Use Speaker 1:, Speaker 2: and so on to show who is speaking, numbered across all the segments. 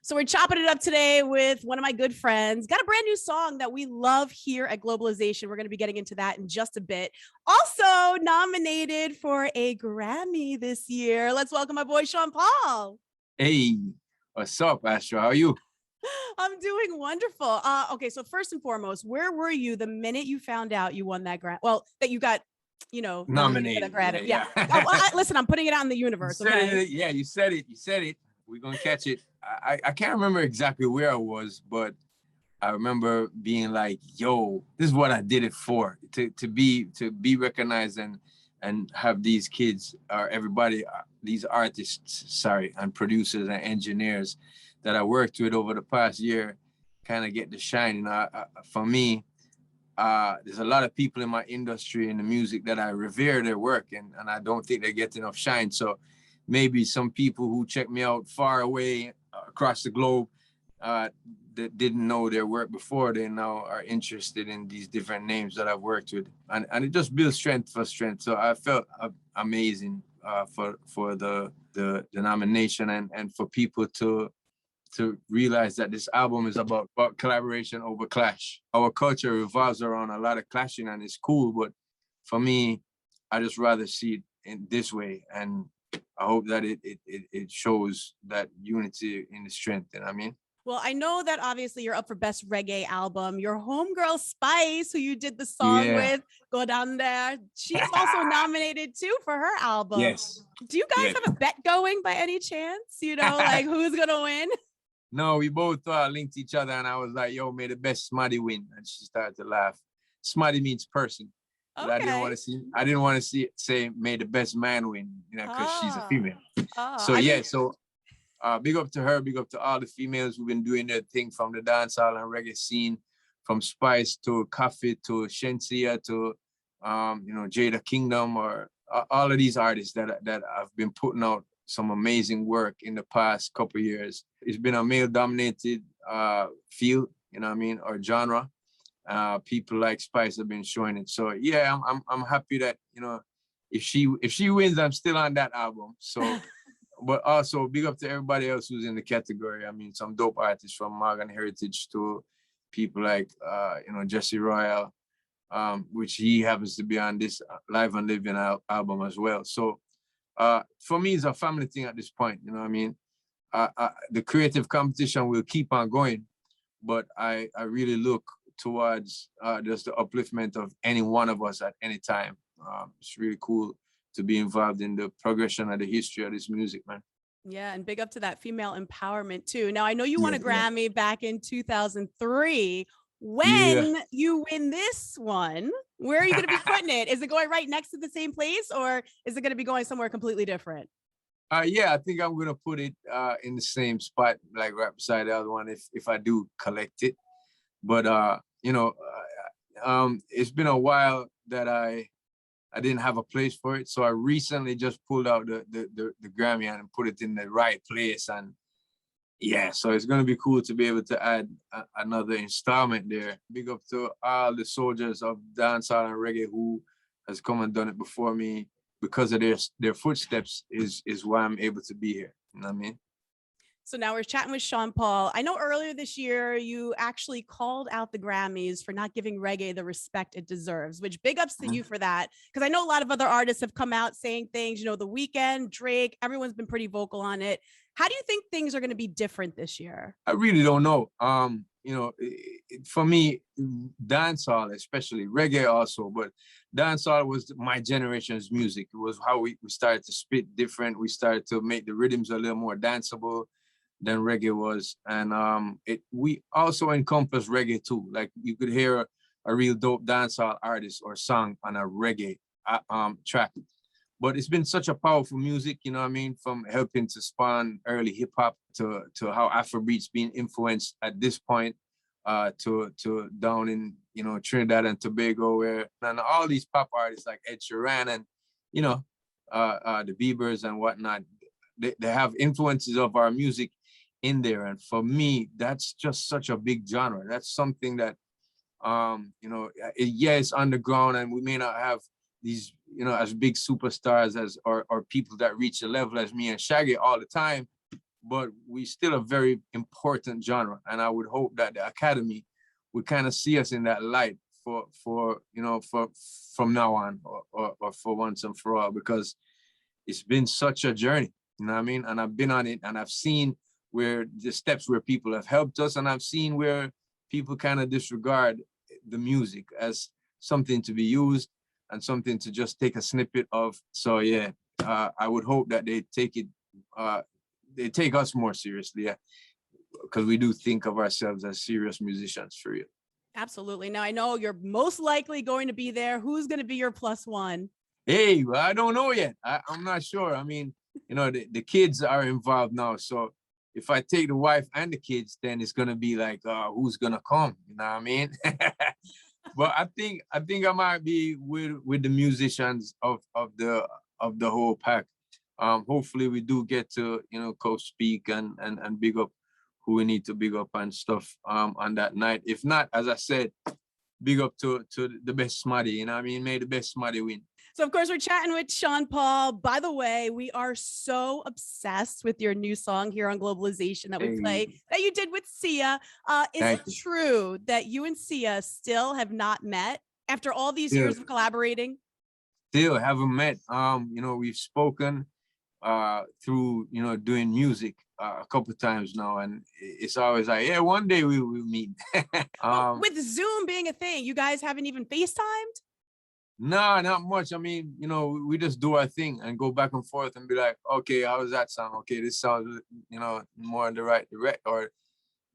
Speaker 1: So we're chopping it up today with one of my good friends. Got a brand new song that we love here at Globalization. We're going to be getting into that in just a bit. Also nominated for a Grammy this year. Let's welcome my boy, Sean Paul.
Speaker 2: Hey, what's up, Astra? How are you?
Speaker 1: I'm doing wonderful. Okay, so first and foremost, where were you the minute you found out you won that Grammy? Well, that you got, nominated for the Grammy. Yeah. Listen, I'm putting it out in the universe. Okay.
Speaker 2: You said it. We're gonna catch it. I can't remember exactly where I was, but I remember being like, "Yo, this is what I did it for." To be recognized and have these kids or everybody, these artists, and producers and engineers that I worked with over the past year, kind of get to shine. For me, there's a lot of people in my industry in the music that I revere their work, and I don't think they get enough shine. So maybe some people who check me out far away across the globe that didn't know their work before, they now are interested in these different names that I've worked with, and it just builds strength for strength. So I felt amazing for the nomination and for people to realize that this album is about collaboration over clash. Our culture revolves around a lot of clashing, and it's cool, but for me, I just rather see it in this way, and I hope that it shows that unity in the strength. You know what I mean?
Speaker 1: Well, I know that obviously you're up for Best Reggae Album. Your homegirl Spice, who you did the song with, Go Down There, she's also nominated too for her album.
Speaker 2: Yes.
Speaker 1: Do you guys have a bet going by any chance? Like who's gonna win?
Speaker 2: No, we both linked each other, and I was like, "Yo, may the best Smarty win," and she started to laugh. Smarty means person. Okay. I didn't want to say "may the best man win," because she's a female. So big up to her, big up to all the females who've been doing their thing from the dancehall and reggae scene, from Spice to Coffee to Shensia to Jada Kingdom, or all of these artists that have been putting out some amazing work in the past couple of years. It's been a male-dominated field, or genre. People like Spice have been showing it. So yeah, I'm happy that if she wins, I'm still on that album. So, but also big up to everybody else who's in the category. I mean, some dope artists from Morgan Heritage to people like Jesse Royal, which he happens to be on this Live and Living album as well. So for me, it's a family thing at this point. You know what I mean? The creative competition will keep on going, but I really look towards just the upliftment of any one of us at any time. It's really cool to be involved in the progression of the history of this music, man.
Speaker 1: Yeah, and big up to that female empowerment too. Now, I know you won a Grammy back in 2003. When you win this one, where are you going to be putting it? Is it going right next to the same place, or is it going to be going somewhere completely different?
Speaker 2: Yeah, I think I'm going to put it in the same spot, like right beside the other one, if I do collect it. But, it's been a while that I didn't have a place for it. So I recently just pulled out the Grammy and put it in the right place. And yeah, so it's going to be cool to be able to add another installment there. Big up to all the soldiers of dancehall and reggae who has come and done it before me. Because of their footsteps is why I'm able to be here. You know what I mean?
Speaker 1: So now we're chatting with Sean Paul. I know earlier this year, you actually called out the Grammys for not giving reggae the respect it deserves, which big ups to you for that. Because I know a lot of other artists have come out saying things, The Weeknd, Drake, everyone's been pretty vocal on it. How do you think things are going to be different this year?
Speaker 2: I really don't know. For me, dancehall, especially reggae also, but dancehall was my generation's music. It was how we started to spit different. We started to make the rhythms a little more danceable than reggae was. And we also encompass reggae too. Like you could hear a real dope dancehall artist or song on a reggae track. But it's been such a powerful music, you know what I mean? From helping to spawn early hip hop to how Afrobeat's being influenced at this point to down in, Trinidad and Tobago, and all these pop artists like Ed Sheeran and, the Biebers and whatnot, they have influences of our music in there. And for me, that's just such a big genre. That's something that, it's underground, and we may not have these, as big superstars or people that reach a level as me and Shaggy all the time. but we still a very important genre. And I would hope that the Academy would kind of see us in that light for from now on, or for once and for all, because it's been such a journey, you know what I mean? And I've been on it, and I've seen where the steps where people have helped us, and I've seen where people kind of disregard the music as something to be used and something to just take a snippet of. So yeah, I would hope that they take us more seriously, yeah, because we do think of ourselves as serious musicians for real.
Speaker 1: Absolutely. Now I know you're most likely going to be there. Who's going to be your +1?
Speaker 2: Hey, well, I don't know yet. I'm not sure. I mean, the kids are involved now. So if I take the wife and the kids, then it's gonna be like, who's gonna come? You know what I mean? But I think I might be with the musicians of the whole pack. Hopefully we do get to co-speak and big up who we need to big up and stuff on that night. If not, as I said, big up to the best Smarty. You know what I mean? May the best Smarty win.
Speaker 1: So of course we're chatting with Sean Paul. By the way, we are so obsessed with your new song here on Globalization that we play that you did with Sia. Is it true that you and Sia still have not met after all these years of collaborating?
Speaker 2: Still haven't met. We've spoken through doing music a couple of times now, and it's always like, yeah, one day we'll meet.
Speaker 1: With Zoom being a thing, you guys haven't even FaceTimed?
Speaker 2: Nah, not much. I mean, we just do our thing and go back and forth and be like, okay, how does that sound? Okay, this sounds, more in the right direct, or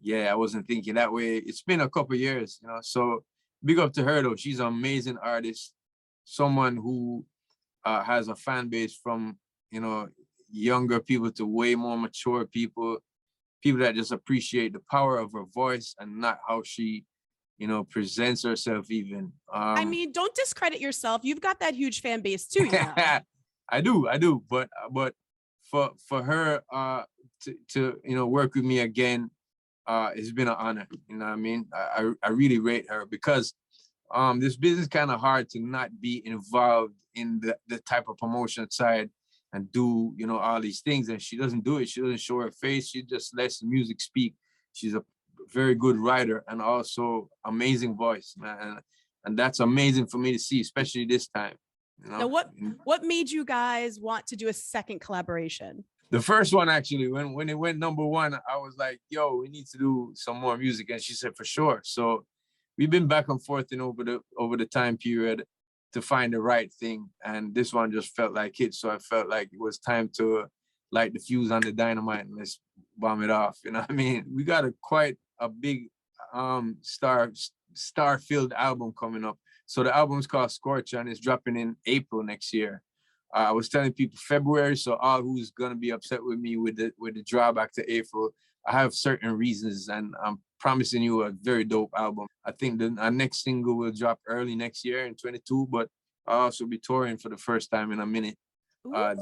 Speaker 2: yeah, I wasn't thinking that way. It's been a couple of years, so big up to her though. She's an amazing artist, someone who has a fan base from, younger people to way more mature people that just appreciate the power of her voice and not how she presents herself even.
Speaker 1: I mean, don't discredit yourself. You've got that huge fan base too.
Speaker 2: I do. But for her to work with me again, it's been an honor. You know what I mean? I really rate her, because this business kind of hard to not be involved in the type of promotion side and do all these things. And she doesn't do it. She doesn't show her face. She just lets the music speak. She's a very good writer and also amazing voice, man, and that's amazing for me to see, especially this time.
Speaker 1: Now, what made you guys want to do a second collaboration?
Speaker 2: The first one, actually, when it went #1, I was like, yo, we need to do some more music, and she said for sure. So we've been back and forth over the time period to find the right thing, and this one just felt like it. So I felt like it was time to light the fuse on the dynamite and let's bomb it off. You know what I mean? We got quite a big star-filled album coming up. So the album's called Scorch, and it's dropping in April next year. I was telling people February, so all who's gonna be upset with me with the drawback to April, I have certain reasons, and I'm promising you a very dope album. I think our next single will drop early next year in 2022, but I'll also be touring for the first time in a minute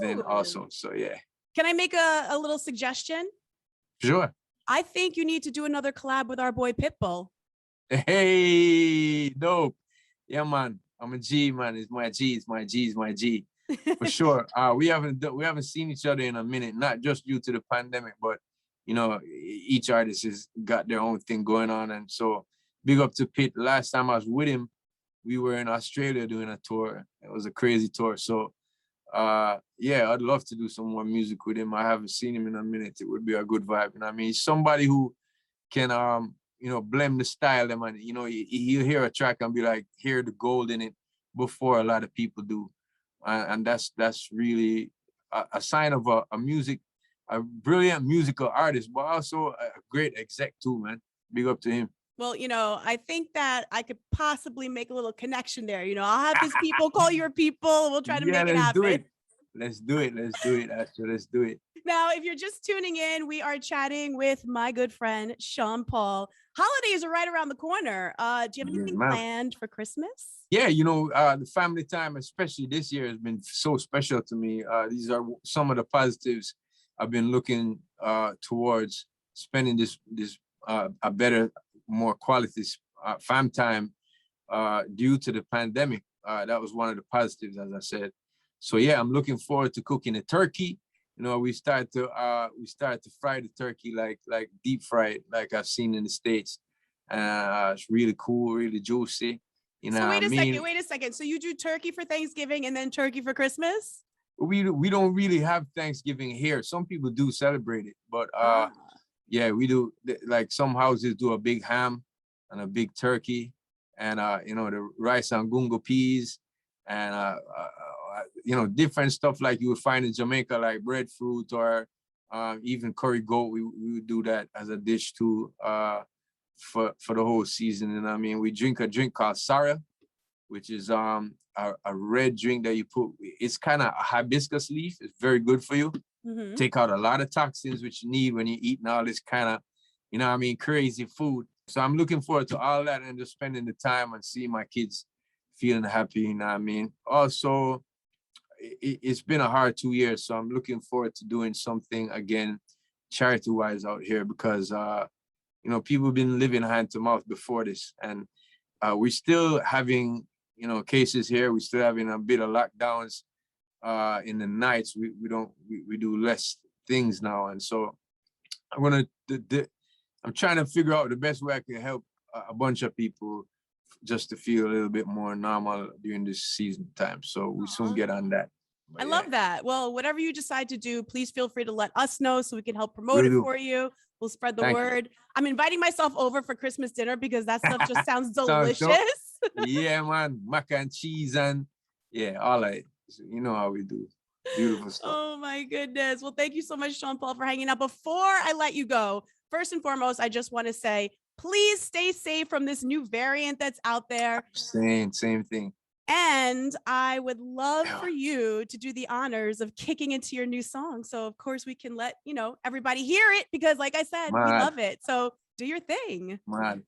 Speaker 2: then also. So yeah.
Speaker 1: Can I make a little suggestion?
Speaker 2: Sure.
Speaker 1: I think you need to do another collab with our boy Pitbull.
Speaker 2: Hey, dope. Yeah, man. I'm a G, man. It's my G. For sure. We haven't seen each other in a minute, not just due to the pandemic, but each artist has got their own thing going on. And so big up to Pitt. Last time I was with him, we were in Australia doing a tour. It was a crazy tour. So yeah, I'd love to do some more music with him. I haven't seen him in a minute. It would be a good vibe. You know what I mean? He's somebody who can blend the style. And he'll hear a track and be like, hear the gold in it before a lot of people do. And that's really a sign of a brilliant musical artist, but also a great exec too, man. Big up to him.
Speaker 1: Well, I think that I could possibly make a little connection there. I'll have his people call your people. We'll try to make it happen.
Speaker 2: Let's do it. Astra, let's do it.
Speaker 1: Now, if you're just tuning in, we are chatting with my good friend, Sean Paul. Holidays are right around the corner. Do you have anything planned for Christmas?
Speaker 2: Yeah, the family time, especially this year, has been so special to me. These are some of the positives I've been looking towards spending this a better, more quality fam time due to the pandemic. That was one of the positives, as I said. So yeah, I'm looking forward to cooking a turkey You know, we start to fry the turkey like deep fried, like I've seen in the States. It's really cool, really juicy. You know
Speaker 1: so
Speaker 2: what I mean?
Speaker 1: wait a second. So you do turkey for Thanksgiving and then turkey for Christmas?
Speaker 2: We don't really have Thanksgiving here. Some people do celebrate it, but yeah, we do. Like some houses do a big ham and a big turkey, and you know, the rice and gungo peas, and you know, different stuff like you would find in Jamaica, like breadfruit or even curry goat. We would do that as a dish too for the whole season. And I mean, we drink a drink called Sarah, which is a red drink that you put. It's kind of a hibiscus leaf. It's very good for you.
Speaker 1: Mm-hmm.
Speaker 2: Take out a lot of toxins which you need when you're eating all this kind of, you know what I mean, crazy food. So I'm looking forward to all that and just spending the time and seeing my kids feeling happy, you know what I mean? Also, it's been a hard 2 years, so I'm looking forward to doing something again, charity-wise out here, because, you know, people have been living hand to mouth before this, and we're still having, you know, cases here. We're still having a bit of lockdowns in the nights. We do less things now, and so I'm trying to figure out the best way I can help a bunch of people just to feel a little bit more normal during this season time. So we soon get on that.
Speaker 1: But I love that. Well, whatever you decide to do, please feel free to let us know so we can help promote it for you. We'll spread the word. I'm inviting myself over for Christmas dinner because that stuff just sounds delicious.
Speaker 2: Yeah, man. Mac and cheese and yeah, all that. You know how we do. Beautiful stuff.
Speaker 1: Oh my goodness. Well, thank you so much, Sean Paul, for hanging out. Before I let you go, first and foremost, I just want to say, please stay safe from this new variant that's out there.
Speaker 2: Same thing.
Speaker 1: And I would love for you to do the honors of kicking into your new song. So of course we can let, you know, everybody hear it because like I said, we love it. So do your thing.
Speaker 2: Man.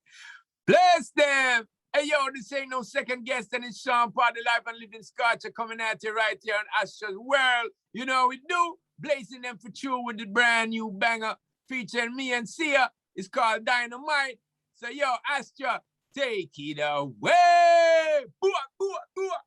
Speaker 2: Bless them. Hey, yo, this ain't no second guest, and it's Sean Paul, the Life and Living Scotcher, coming at you right here on Astra's World. You know what we do? Blazing them for true with the brand new banger featuring me and Sia. It's called Dynamite. So, yo, Astra, take it away. Boo-ah, boo-ah, boo-ah.